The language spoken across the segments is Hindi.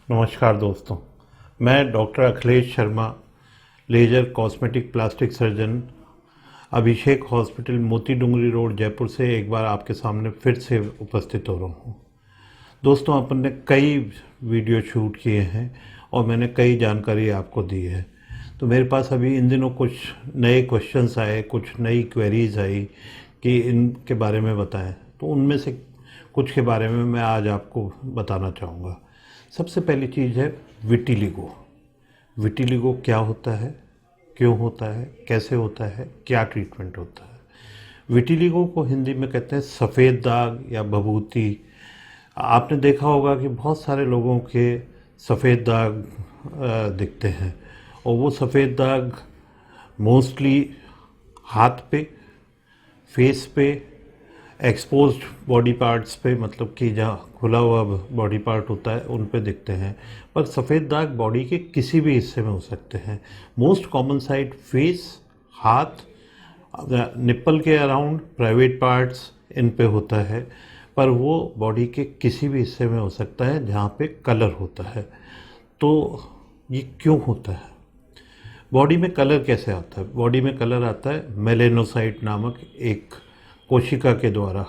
नमस्कार दोस्तों, मैं doctor Akhilesh Sharma, laser cosmetic plastic surgeon, Abhishek hospital, Moti Dungri road, Jaipur से एक बार आपके सामने फिर से उपस्थित हो रहा हूँ। दोस्तों, अपन ने कई वीडियो शूट किए हैं और मैंने कई जानकारी आपको दी है। तो मेरे पास अभी इन दिनों कुछ नए क्वेश्चंस आए, कुछ नई क्वेरीज आई कि इनके बारे में बताएं। तो उनमें से कुछ के बारे में मैं आज आपको बताना चाहूँगा। सबसे पहली चीज़ है विटिलिगो। विटिलिगो क्या होता है, क्यों होता है, कैसे होता है, क्या ट्रीटमेंट होता है। विटिलिगो को हिंदी में कहते हैं सफ़ेद दाग या भभूति। आपने देखा होगा कि बहुत सारे लोगों के सफ़ेद दाग दिखते हैं और वो सफ़ेद दाग मोस्टली हाथ पे, फेस पे, एक्सपोज्ड बॉडी पार्ट्स पे, मतलब कि जहाँ खुला हुआ बॉडी पार्ट होता है उन पे दिखते हैं। पर सफ़ेद दाग बॉडी के किसी भी हिस्से में हो सकते हैं। मोस्ट कॉमन साइट फेस, हाथ, निप्पल के अराउंड, प्राइवेट पार्ट्स, इन पे होता है। पर वो बॉडी के किसी भी हिस्से में हो सकता है जहाँ पे कलर होता है। तो ये क्यों होता है? बॉडी में कलर कैसे आता है? बॉडी में कलर आता है मेलेनोसाइट नामक एक कोशिका के द्वारा।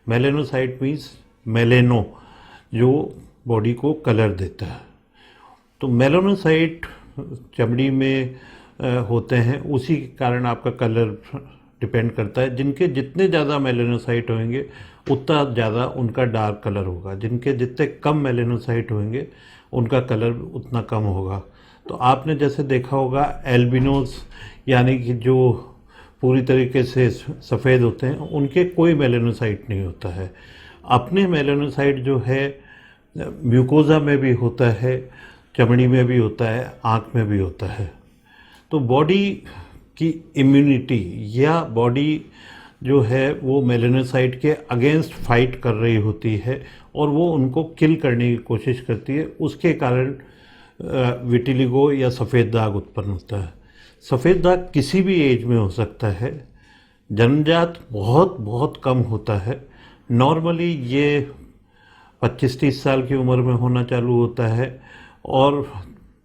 मेलेनोसाइट मीन्स मेलेनो, जो बॉडी को कलर देता है। तो मेलेनोसाइट चमड़ी में होते हैं, उसी के कारण आपका कलर डिपेंड करता है। जिनके जितने ज़्यादा मेलेनोसाइट होंगे उतना ज़्यादा उनका डार्क कलर होगा, जिनके जितने कम मेलेनोसाइट होंगे उनका कलर उतना कम होगा। तो आपने जैसे देखा होगा एल्बिनोस, यानी कि जो पूरी तरीके से सफ़ेद होते हैं, उनके कोई मेलेनोसाइट नहीं होता है। अपने मेलेनोसाइट जो है म्यूकोज़ा में भी होता है, चमड़ी में भी होता है, आँख में भी होता है। तो बॉडी की इम्यूनिटी या बॉडी जो है वो मेलेनोसाइट के अगेंस्ट फाइट कर रही होती है और वो उनको किल करने की कोशिश करती है। उसके कारण विटिलिगो या सफ़ेद दाग उत्पन्न होता है। सफ़ेद दाग किसी भी एज में हो सकता है। जन्मजात बहुत बहुत कम होता है। नॉर्मली ये 25-30 साल की उम्र में होना चालू होता है और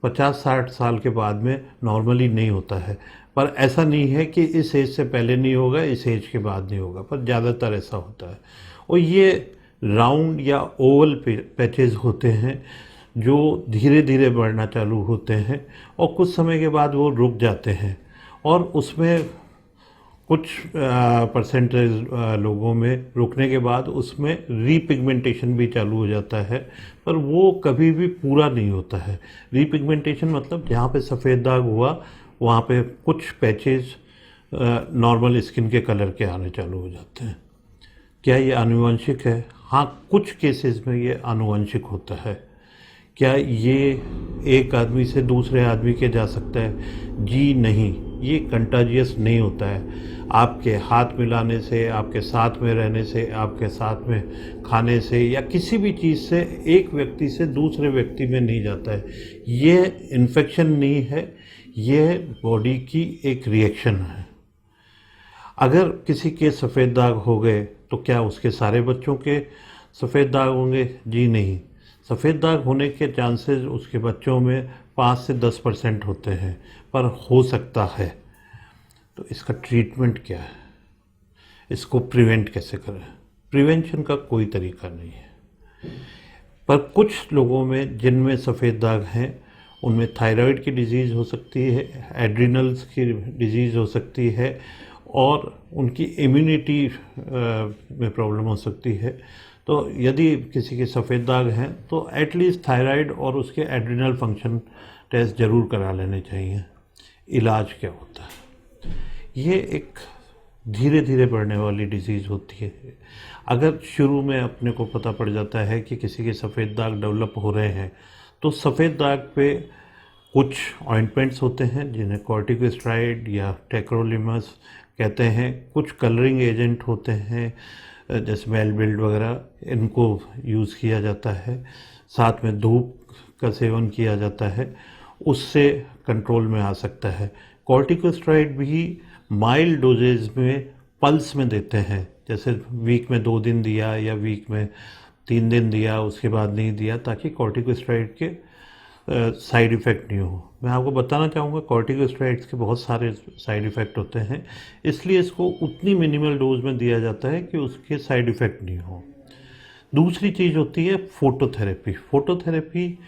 50-60 साल के बाद में नॉर्मली नहीं होता है। पर ऐसा नहीं है कि इस एज से पहले नहीं होगा, इस एज के बाद नहीं होगा, पर ज़्यादातर ऐसा होता है। और ये राउंड या ओवल पैचेस होते हैं जो धीरे धीरे बढ़ना चालू होते हैं और कुछ समय के बाद वो रुक जाते हैं। और उसमें कुछ परसेंटेज लोगों में रुकने के बाद उसमें रीपिगमेंटेशन भी चालू हो जाता है, पर वो कभी भी पूरा नहीं होता है। रीपिगमेंटेशन मतलब जहाँ पे सफ़ेद दाग हुआ वहाँ पे कुछ पैचेज नॉर्मल स्किन के कलर के आने चालू हो जाते हैं। क्या ये आनुवंशिक है? हाँ, कुछ केसेस में ये आनुवंशिक होता है। क्या ये एक आदमी से दूसरे आदमी के जा सकता है? जी नहीं, ये कंटाजियस नहीं होता है। आपके हाथ मिलाने से, आपके साथ में रहने से, आपके साथ में खाने से या किसी भी चीज़ से एक व्यक्ति से दूसरे व्यक्ति में नहीं जाता है। ये इन्फेक्शन नहीं है, ये बॉडी की एक रिएक्शन है। अगर किसी के सफ़ेद दाग हो गए तो क्या उसके सारे बच्चों के सफ़ेद दाग होंगे? जी नहीं। सफ़ेद दाग होने के चांसेस उसके बच्चों में 5 से 10% होते हैं, पर हो सकता है। तो इसका ट्रीटमेंट क्या है? इसको प्रिवेंट कैसे करें? प्रिवेंशन का कोई तरीका नहीं है। पर कुछ लोगों में जिनमें सफ़ेद दाग हैं उनमें थायराइड की डिजीज़ हो सकती है, एड्रिनल्स की डिजीज़ हो सकती है और उनकी इम्यूनिटी में प्रॉब्लम हो सकती है। तो यदि किसी के सफ़ेद दाग हैं तो एटलीस्ट थायराइड और उसके एड्रिनल फंक्शन टेस्ट ज़रूर करा लेने चाहिए। इलाज क्या होता है? ये एक धीरे धीरे बढ़ने वाली डिजीज़ होती है। अगर शुरू में अपने को पता पड़ जाता है कि किसी के सफ़ेद दाग डेवलप हो रहे हैं तो सफ़ेद दाग पे कुछ ऑइंटमेंट्स होते हैं जिन्हें कॉर्टिकोस्टेरॉइड या टेक्रोलिमस कहते हैं। कुछ कलरिंग एजेंट होते हैं जैसे मेलबिल्ड वगैरह, इनको यूज़ किया जाता है। साथ में धूप का सेवन किया जाता है, उससे कंट्रोल में आ सकता है। कॉर्टिकोस्टेरॉइड भी माइल्ड डोजेज में पल्स में देते हैं, जैसे वीक में 2 दिन दिया या वीक में 3 दिन दिया, उसके बाद नहीं दिया, ताकि कॉर्टिकोस्टेरॉइड के साइड इफ़ेक्ट नहीं हो। मैं आपको बताना चाहूँगा कॉर्टिकोस्टेरॉइड्स के बहुत सारे साइड इफ़ेक्ट होते हैं, इसलिए इसको उतनी मिनिमल डोज में दिया जाता है कि उसके साइड इफ़ेक्ट नहीं हो। दूसरी चीज़ होती है फोटोथेरेपी। फोटोथेरेपी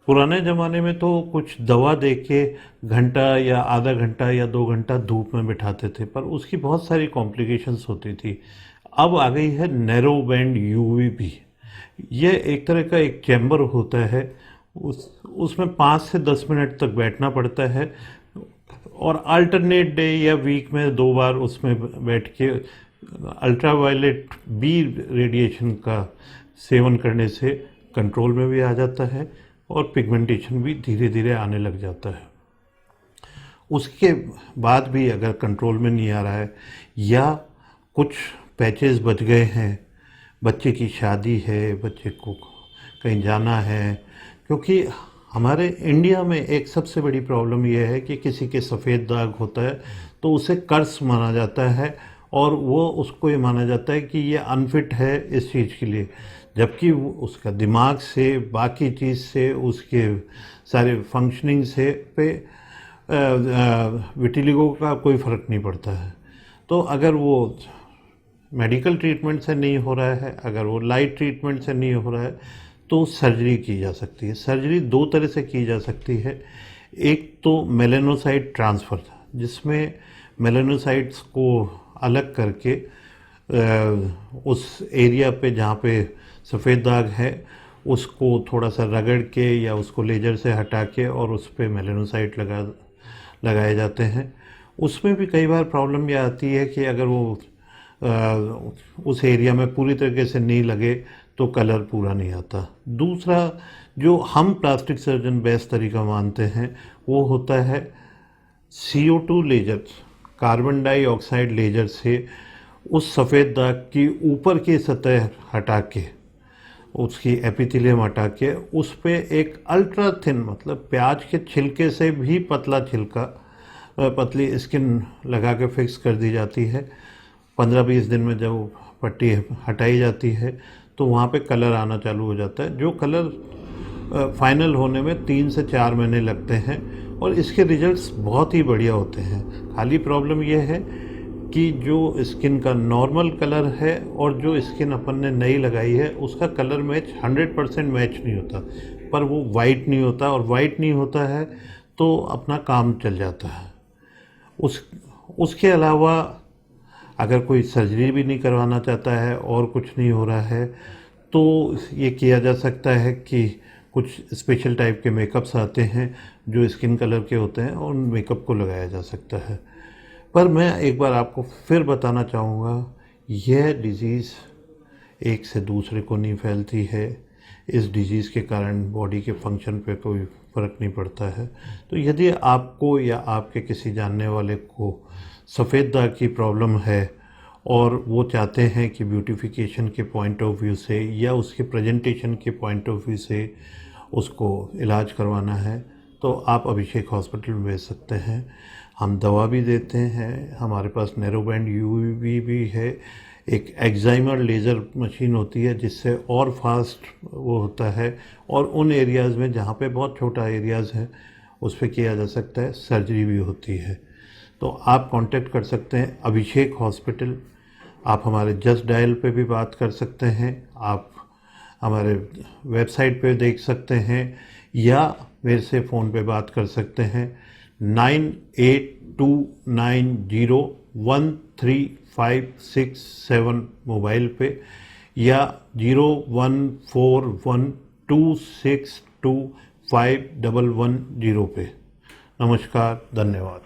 पुराने ज़माने में तो कुछ दवा दे के घंटा या आधा घंटा या 2 घंटा धूप में बिठाते थे, पर उसकी बहुत सारी कॉम्प्लिकेशंस होती थी। अब आ गई है नैरो बैंड यूवीबी। ये एक तरह का एक चैम्बर होता है, उसमें 5 से 10 मिनट तक बैठना पड़ता है और अल्टरनेट डे या वीक में 2 बार उसमें बैठ के अल्ट्रावायलेट बी रेडिएशन का सेवन करने से कंट्रोल में भी आ जाता है और पिगमेंटेशन भी धीरे धीरे आने लग जाता है। उसके बाद भी अगर कंट्रोल में नहीं आ रहा है या कुछ पैचेस बच गए हैं, बच्चे की शादी है, बच्चे को कहीं जाना है, क्योंकि हमारे इंडिया में एक सबसे बड़ी प्रॉब्लम यह है कि किसी के सफ़ेद दाग होता है तो उसे कर्स माना जाता है और वो उसको ये माना जाता है कि ये अनफिट है इस चीज़ के लिए, जबकि उसका दिमाग से, बाकी चीज़ से, उसके सारे फंक्शनिंग से पे विटिलिगो का कोई फ़र्क नहीं पड़ता है। तो अगर वो मेडिकल ट्रीटमेंट से नहीं हो रहा है, अगर वो लाइट ट्रीटमेंट से नहीं हो रहा है, तो सर्जरी की जा सकती है। सर्जरी 2 तरह से की जा सकती है। एक तो मेलानोसाइट ट्रांसफ़र, जिसमें मेलानोसाइट्स को अलग करके उस एरिया पे जहाँ पे सफ़ेद दाग है उसको थोड़ा सा रगड़ के या उसको लेजर से हटा के और उस पर मेलानोसाइट लगाए जाते हैं। उसमें भी कई बार प्रॉब्लम ये आती है कि अगर वो उस एरिया में पूरी तरीके से नहीं लगे तो कलर पूरा नहीं आता। दूसरा जो हम प्लास्टिक सर्जन बेस्ट तरीका मानते हैं वो होता है CO2 laser, carbon dioxide laser से उस सफ़ेद दाग की ऊपर की सतह हटा के, उसकी एपिथेलियम हटा के उस पे एक अल्ट्रा थिन, मतलब प्याज के छिलके से भी पतला छिलका, पतली स्किन लगा के फिक्स कर दी जाती है। 15-20 दिन में जब पट्टी हटाई जाती है तो वहाँ पे कलर आना चालू हो जाता है, जो कलर फाइनल होने में 3 से 4 महीने लगते हैं और इसके रिजल्ट्स बहुत ही बढ़िया होते हैं। खाली प्रॉब्लम यह है कि जो स्किन का नॉर्मल कलर है और जो स्किन अपन ने नई लगाई है उसका कलर मैच 100% मैच नहीं होता, पर वो वाइट नहीं होता, और वाइट नहीं होता है तो अपना काम चल जाता है। उसके अलावा अगर कोई सर्जरी भी नहीं करवाना चाहता है और कुछ नहीं हो रहा है तो ये किया जा सकता है कि कुछ स्पेशल टाइप के मेकअप्स आते हैं जो स्किन कलर के होते हैं और उन मेकअप को लगाया जा सकता है। पर मैं एक बार आपको फिर बताना चाहूँगा, यह डिज़ीज़ एक से दूसरे को नहीं फैलती है। इस डिज़ीज़ के कारण बॉडी के फंक्शन पे कोई फ़र्क नहीं पड़ता है। तो यदि आपको या आपके किसी जानने वाले को सफ़ेद दाग की प्रॉब्लम है और वो चाहते हैं कि ब्यूटिफिकेशन के पॉइंट ऑफ व्यू से या उसके प्रेजेंटेशन के पॉइंट ऑफ व्यू से उसको इलाज करवाना है, तो आप अभिषेक हॉस्पिटल में भेज सकते हैं। हम दवा भी देते हैं, हमारे पास नैरो बैंड यूवी भी है, एक एक्साइमर लेज़र मशीन होती है जिससे और फास्ट वो होता है, और उन एरियाज़ में जहाँ पे बहुत छोटा एरियाज़ है उस पर किया जा सकता है। सर्जरी भी होती है। तो आप कांटेक्ट कर सकते हैं अभिषेक हॉस्पिटल। आप हमारे जस्ट डायल पे भी बात कर सकते हैं, आप हमारे वेबसाइट पे देख सकते हैं या मेरे से फ़ोन पे बात कर सकते हैं 9829013567 मोबाइल पे या 014126251110 पे। नमस्कार, धन्यवाद।